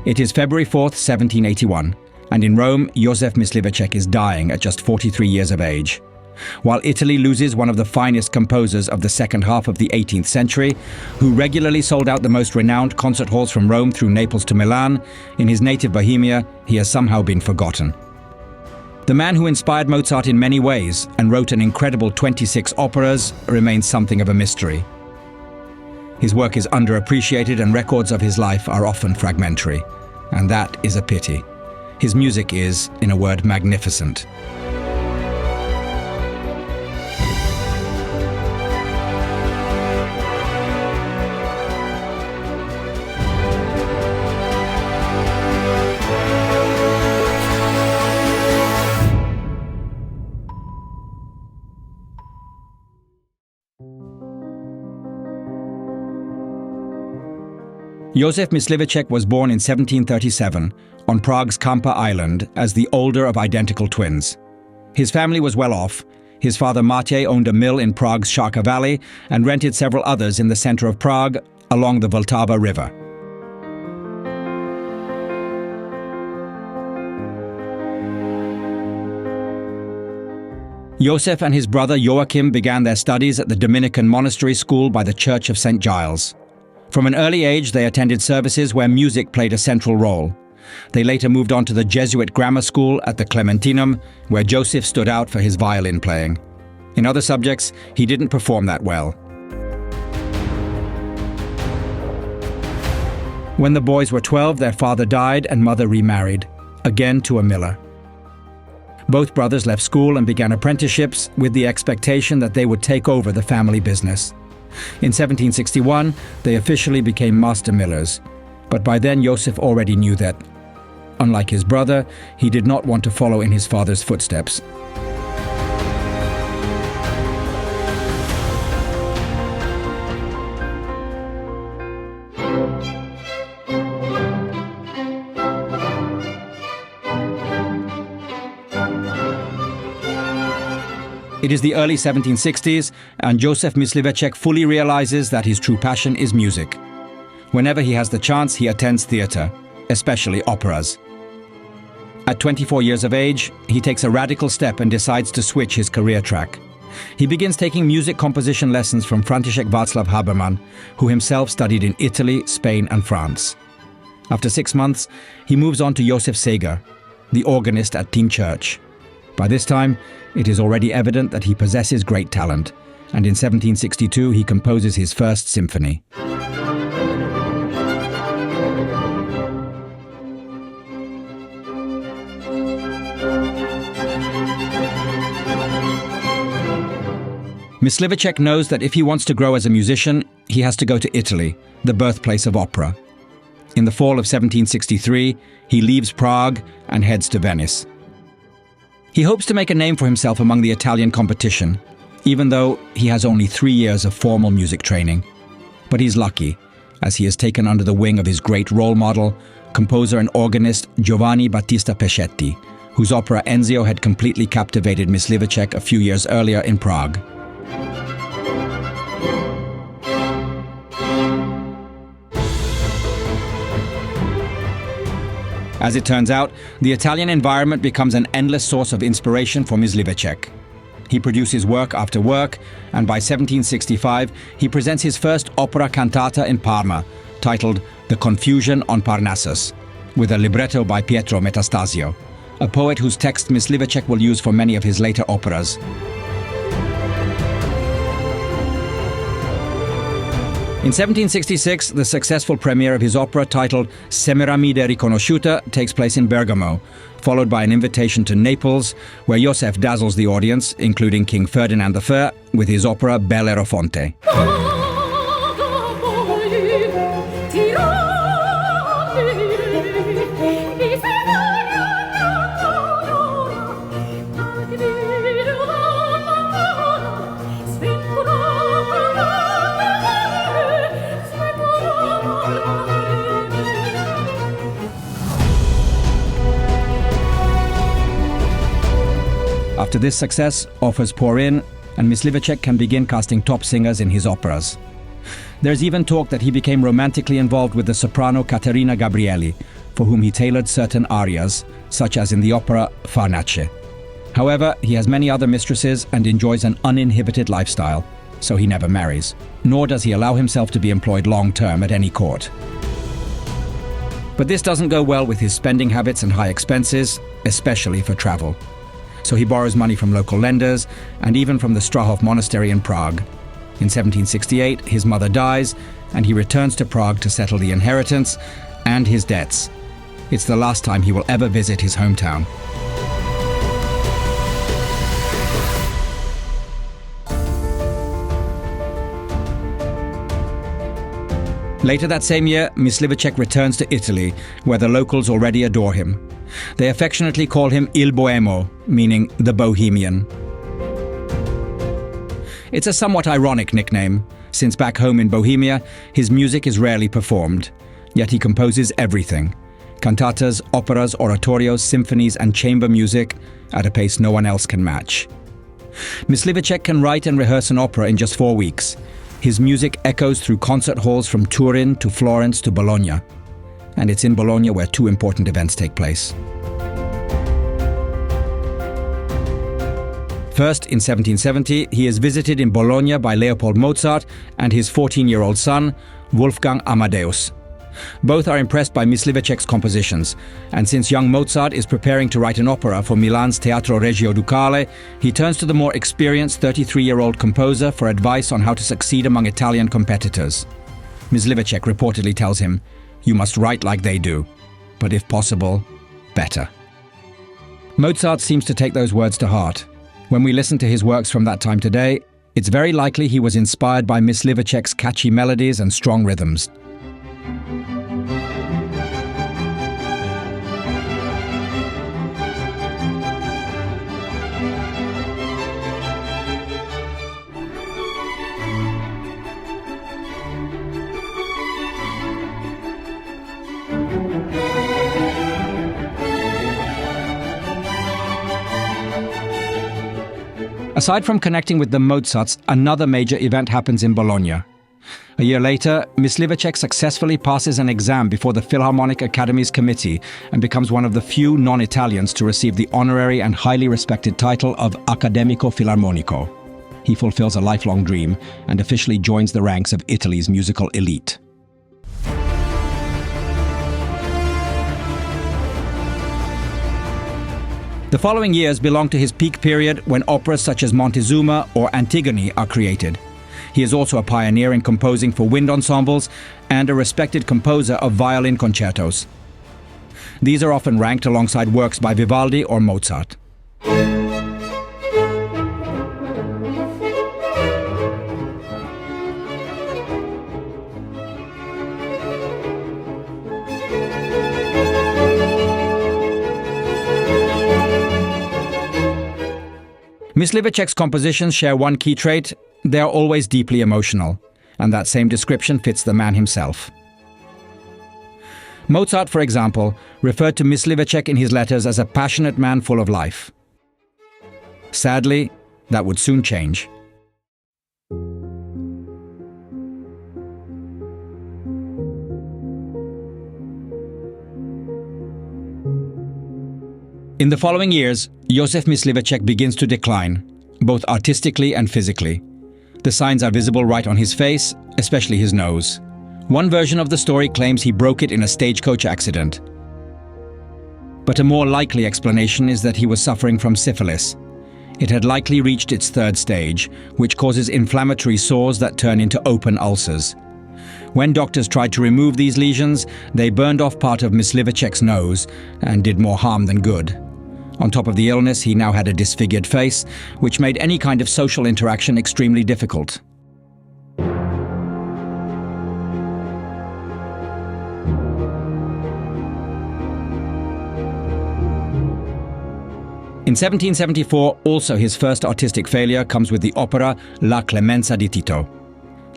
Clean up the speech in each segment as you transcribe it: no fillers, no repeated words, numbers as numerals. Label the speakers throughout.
Speaker 1: It is February 4th, 1781, and in Rome, Josef Mysliveček is dying at just 43 years of age. While Italy loses one of the finest composers of the second half of the 18th century, who regularly sold out the most renowned concert halls from Rome through Naples to Milan, in his native Bohemia, he has somehow been forgotten. The man who inspired Mozart in many ways and wrote an incredible 26 operas remains something of a mystery. His work is underappreciated and records of his life are often fragmentary, and that is a pity. His music is, in a word, magnificent. Josef Mysliveček was born in 1737 on Prague's Kampa Island as the older of identical twins. His family was well off. His father Matěj owned a mill in Prague's Šárka Valley and rented several others in the center of Prague along the Vltava River. Josef and his brother Joachim began their studies at the Dominican monastery school by the Church of St. Giles. From an early age, they attended services where music played a central role. They later moved on to the Jesuit grammar school at the Clementinum, where Joseph stood out for his violin playing. In other subjects, he didn't perform that well. When the boys were 12, their father died and mother remarried, again to a miller. Both brothers left school and began apprenticeships with the expectation that they would take over the family business. In 1761, they officially became master millers, but by then Josef already knew that, unlike his brother, he did not want to follow in his father's footsteps. It is the early 1760s, and Josef Mysliveček fully realizes that his true passion is music. Whenever he has the chance, he attends theatre, especially operas. At 24 years of age, he takes a radical step and decides to switch his career track. He begins taking music composition lessons from František Václav Haberman, who himself studied in Italy, Spain, and France. After 6 months, he moves on to Josef Seger, the organist at Teen Church. By this time, it is already evident that he possesses great talent, and in 1762 he composes his first symphony. Mysliveček knows that if he wants to grow as a musician, he has to go to Italy, the birthplace of opera. In the fall of 1763, he leaves Prague and heads to Venice. He hopes to make a name for himself among the Italian competition, even though he has only 3 years of formal music training. But he's lucky, as he is taken under the wing of his great role model, composer and organist Giovanni Battista Peschetti, whose opera Enzio had completely captivated Mysliveček a few years earlier in Prague. As it turns out, the Italian environment becomes an endless source of inspiration for Mysliveček. He produces work after work, and by 1765 he presents his first opera cantata in Parma, titled The Confusion on Parnassus, with a libretto by Pietro Metastasio, a poet whose text Mysliveček will use for many of his later operas. In 1766, the successful premiere of his opera titled Semiramide Riconosciuta takes place in Bergamo, followed by an invitation to Naples, where Josef dazzles the audience, including King Ferdinand III, with his opera Bellerofonte. After this success, offers pour in, and Mysliveček can begin casting top singers in his operas. There's even talk that he became romantically involved with the soprano Caterina Gabrieli, for whom he tailored certain arias, such as in the opera Farnace. However, he has many other mistresses and enjoys an uninhibited lifestyle, so he never marries, nor does he allow himself to be employed long-term at any court. But this doesn't go well with his spending habits and high expenses, especially for travel. So he borrows money from local lenders and even from the Strahov monastery in Prague. In 1768, his mother dies, and he returns to Prague to settle the inheritance and his debts. It's the last time he will ever visit his hometown. Later that same year, Mysliveček returns to Italy, where the locals already adore him. They affectionately call him Il Boemo, meaning the Bohemian. It's a somewhat ironic nickname, since back home in Bohemia, his music is rarely performed, yet he composes everything: cantatas, operas, oratorios, symphonies, and chamber music at a pace no one else can match. Mysliveček can write and rehearse an opera in just 4 weeks. His music echoes through concert halls from Turin to Florence to Bologna. And it's in Bologna where 2 important events take place. First, in 1770, he is visited in Bologna by Leopold Mozart and his 14-year-old son, Wolfgang Amadeus. Both are impressed by Mysliveček's compositions, and since young Mozart is preparing to write an opera for Milan's Teatro Regio Ducale, he turns to the more experienced 33-year-old composer for advice on how to succeed among Italian competitors. Mysliveček reportedly tells him, "You must write like they do, but if possible, better." Mozart seems to take those words to heart. When we listen to his works from that time today, it's very likely he was inspired by Mysliveček's catchy melodies and strong rhythms. Aside from connecting with the Mozarts, another major event happens in Bologna. A year later, Mysliveček successfully passes an exam before the Philharmonic Academy's committee and becomes one of the few non-Italians to receive the honorary and highly respected title of Accademico Filarmonico. He fulfills a lifelong dream and officially joins the ranks of Italy's musical elite. The following years belong to his peak period when operas such as Montezuma or Antigone are created. He is also a pioneer in composing for wind ensembles and a respected composer of violin concertos. These are often ranked alongside works by Vivaldi or Mozart. Mysliveček's compositions share one key trait: they are always deeply emotional, and that same description fits the man himself. Mozart, for example, referred to Mysliveček in his letters as a passionate man full of life. Sadly, that would soon change. In the following years, Josef Mysliveček begins to decline, both artistically and physically. The signs are visible right on his face, especially his nose. One version of the story claims he broke it in a stagecoach accident. But a more likely explanation is that he was suffering from syphilis. It had likely reached its 3rd stage, which causes inflammatory sores that turn into open ulcers. When doctors tried to remove these lesions, they burned off part of Mysliveček's nose and did more harm than good. On top of the illness, he now had a disfigured face, which made any kind of social interaction extremely difficult. In 1774, also his first artistic failure comes with the opera La Clemenza di Tito.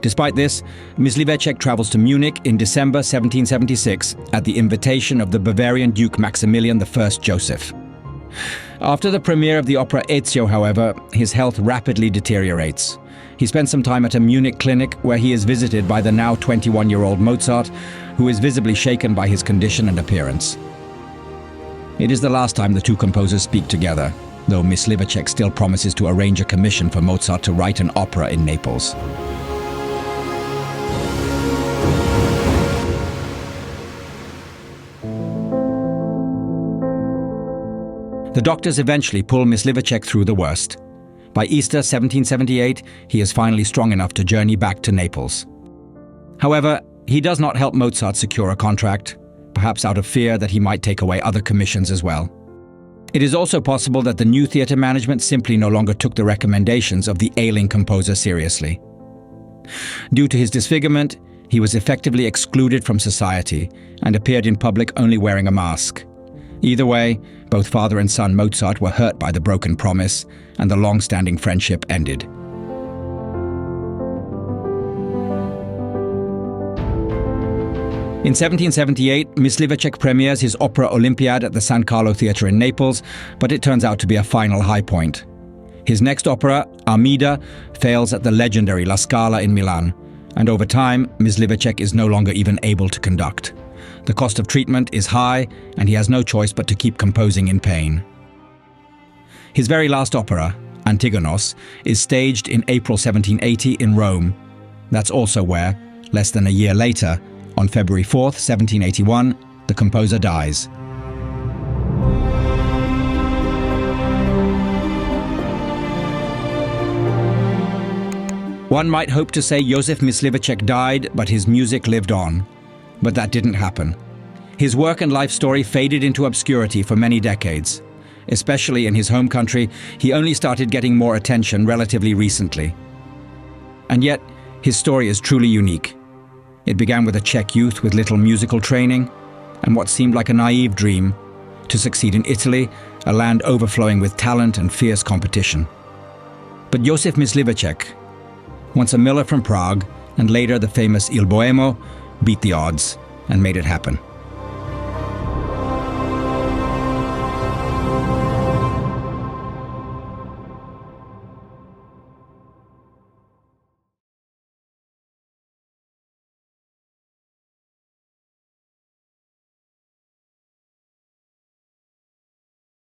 Speaker 1: Despite this, Mysliveček travels to Munich in December 1776 at the invitation of the Bavarian Duke Maximilian I Joseph. After the premiere of the opera Ezio, however, his health rapidly deteriorates. He spent some time at a Munich clinic where he is visited by the now 21-year-old Mozart, who is visibly shaken by his condition and appearance. It is the last time the two composers speak together, though Mysliveček still promises to arrange a commission for Mozart to write an opera in Naples. The doctors eventually pull Mysliveček through the worst. By Easter 1778, he is finally strong enough to journey back to Naples. However, he does not help Mozart secure a contract, perhaps out of fear that he might take away other commissions as well. It is also possible that the new theatre management simply no longer took the recommendations of the ailing composer seriously. Due to his disfigurement, he was effectively excluded from society and appeared in public only wearing a mask. Either way, both father and son Mozart were hurt by the broken promise, and the long-standing friendship ended. In 1778, Mysliveček premieres his opera Olympiad at the San Carlo Theatre in Naples, but it turns out to be a final high point. His next opera, Armida, fails at the legendary La Scala in Milan, and over time, Mysliveček is no longer even able to conduct. The cost of treatment is high, and he has no choice but to keep composing in pain. His very last opera, Antigonos, is staged in April 1780 in Rome. That's also where, less than a year later, on February 4th, 1781, the composer dies. One might hope to say Josef Mysliveček died, but his music lived on. But that didn't happen. His work and life story faded into obscurity for many decades. Especially in his home country, he only started getting more attention relatively recently. And yet, his story is truly unique. It began with a Czech youth with little musical training, and what seemed like a naive dream, to succeed in Italy, a land overflowing with talent and fierce competition. But Josef Mysliveček, once a miller from Prague, and later the famous Il Boemo, beat the odds and made it happen.